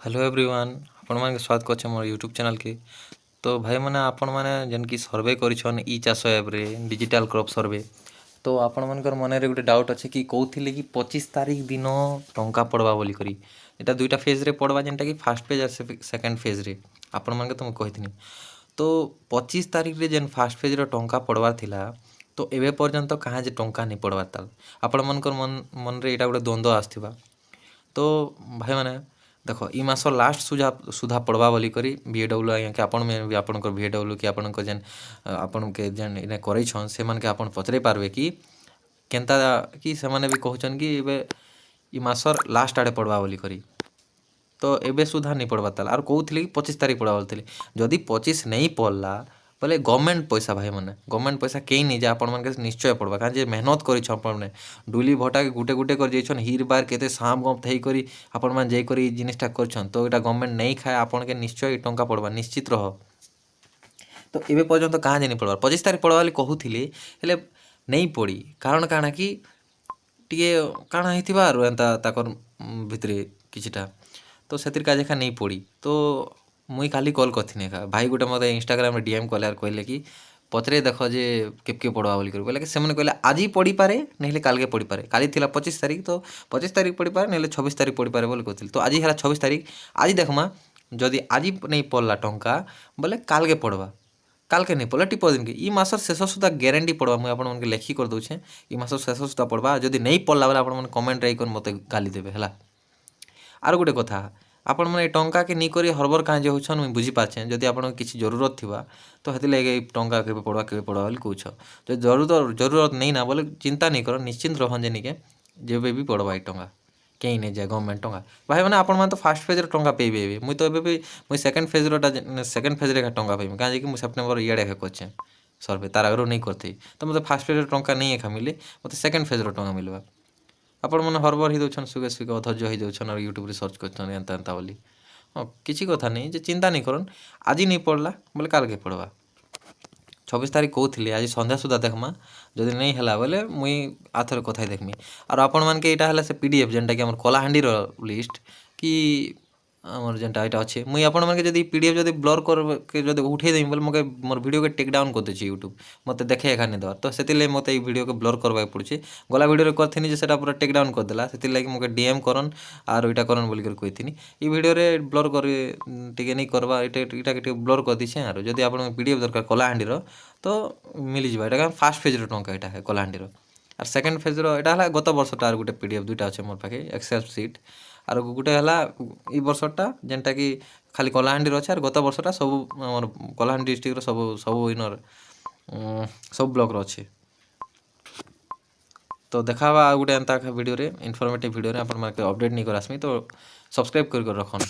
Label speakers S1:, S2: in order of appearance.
S1: Hello everyone आपण मानके स्वागत करछे मोर यूट्यूब चैनल के। तो भाई माने आपण माने जेन की सर्वे करिछन ई चाष ऐप रे डिजिटल क्रॉप सर्वे। तो आपण मानकर मन रे गुटे डाउट अछि कि कहउथिले कि 25 तारीख दिन टंका पड़वा बोली करी। एटा दुईटा फेज रे पड़वा जेनटा कि फर्स्ट फेज और सेकंड फेज रे आपण मानके तुम कहिथिनी। तो 25 तारीख रे जेन फर्स्ट फेज रे टंका पड़वार थिला तो एबे पर्यंत कहाँ जे टंका नहीं पड़वार ताल आपण मानकर मन रे एटा गुटे द्वंद्व आस्थिबा। तो भाई माने देखो ई मास लास्ट सुधा पड़वा बोली करी VAW आज्ञा के आपण में भी आपनकर VAW कि आपनकर जेन आपन के जेन इने करै छन से मन के आपण पचरे पारबे कि केनता कि से माने भी कहउछन कि एबे ई मासर लास्ट आड़े पड़वा बोली करी। तो एबे सुधा नहीं पड़वा ताल आर कहउथिले कि 25 तारीख पड़वा बोलथिले। जदि 25 नहीं पड़ला बोले गवर्नमेंट पैसा भाई माने गवर्नमेंट पैसा केही नहीं जे आपण मन के निश्चय पड़वा काहे जे मेहनत करि छ आपण ने डुली भटा के गुटे गुटे कर जइछन हीर बार केते साम गम थई करी आपण मन जई करी जिनिसटा करछन। तो एटा गवर्नमेंट नहीं खाए आपण के निश्चय टंका पड़वा निश्चित रह। तो एबे पर्यंत कहाँ जे नहीं पड़वा 25 तारीख पड़वा बोली कहउथिले हेले नहीं पड़ी कारण काना कि टिके काना हेतिबा आरो एंता ताकर भितरे किछटा तो सेतिर काजे खा नहीं पड़ी। तो मुई खाली कॉल करथिनी एका भाई गुटे मते इंस्टाग्राम रे डीएम कले आर कहले कि पचरे देखो जे केबके पड़वा बोली कहले कि सेमने कहले आजी पड़ी पारे नहिले काल के पड़ी पारे काली थिला 25 तारीख तो 25 तारीख पड़ी पारे नहिले 26 तारीख पड़ी पारे बोली कहथिल। तो आजी हला 26 तारीख आज देखमा जदि आजी नहीं पड़ला टंका बोले काल के पड़वा काल के नहीं पड़ला टिप दिन के ई मासर शेष सुधा ग्यारंटी पड़वा मुई आपण मन के लेखी कर दउछे ई मासर शेष सुधा पड़वा जदि नहीं पड़ला बोले आपण मन कमेंट रे मते गाली देबे हला। आर गुटे कथा आपण माने टंका के नी करी हरबर काहे जे होछन मुई बुझी पाछे जदि आपण किछि जरूरत थिबा तो हेति लागे टंका केबे पड़वा बोली कहउछ। जो जरूरत नहीं ना बोले चिंता नहीं कर निश्चिंत रहन जे निके जेबे भी पड़वा ई टंका केही नहीं जाए गवर्नमेंट टंका भाई माने आपण मान तो फर्स्ट फेज रे टंका पेबे मुई तो एबे भी मुई सेकंड फेज रे टंका पेबे काहे कि मुई सेप्टेम्बर इयाडे का करछे सर्वे तार आगरो नहीं करथि। तो मते फर्स्ट फेज रे टंका नहीं एखा मिले मते सेकंड फेज रे टंका मिलबा आपण मन हरबर ही दउछन सुगे सुगे अधर्य ही दउछन और यूट्यूब रे सर्च करछन एंता एंता बोली हाँ किछि कथा नहीं जे चिंता नहीं करन आज नहीं पड़ला बोले काल के पड़वा 26 तारीख कहउथिले आज संध्या सुधा देखमा जदि नहीं हला बोले मुई आथरे कथाई देखमी। और आपण मान के एटा हला से PDF जेनटा कि हमर कलाहांडी रो लिस्ट कि हमर जेनटा एटा अछि मुई आपण मान के जदि PDF जदि ब्लर कर के जदि उठे देमी बोले मके मोर वीडियो के टेक डाउन कर देछि यूट्यूब मते देखे एखा नहीं दवा। तो सेतिले मते ई वीडियो के ब्लर करबा पड़छि गला वीडियो रे करथिनी जे सेटा पूरा टेक डाउन कर देला सेति लागि मके DM करन आर एटा करन बोली कर कहिथिनी ई वीडियो रे ब्लर कर टिके नहीं करबा एटा के ब्लर कर दिछे। आरो जदि आपण PDF दरकार कलाहांडी रो तो मिली जिबा एटा फर्स्ट फेज रो टंका एटा है कलाहांडी रो और सेकंड फेज रो एटा हला गत वर्षटा आर गुटे PDF दुइटा अछि मोर पाखे एक्सेल सीट आर गुटे हला ई वर्षटा जेनटा कि खाली कलाहांडी रो अछि आर गत वर्षटा सब हमर कलाहांडी डिस्ट्रिक्ट रो सब इनर सब ब्लॉक रो अछि। तो देखावा गुटे एंता वीडियो रे इन्फॉर्मेटिव वीडियो रे आपण माके अपडेट नहीं करासमी तो सब्सक्राइब कर रखन।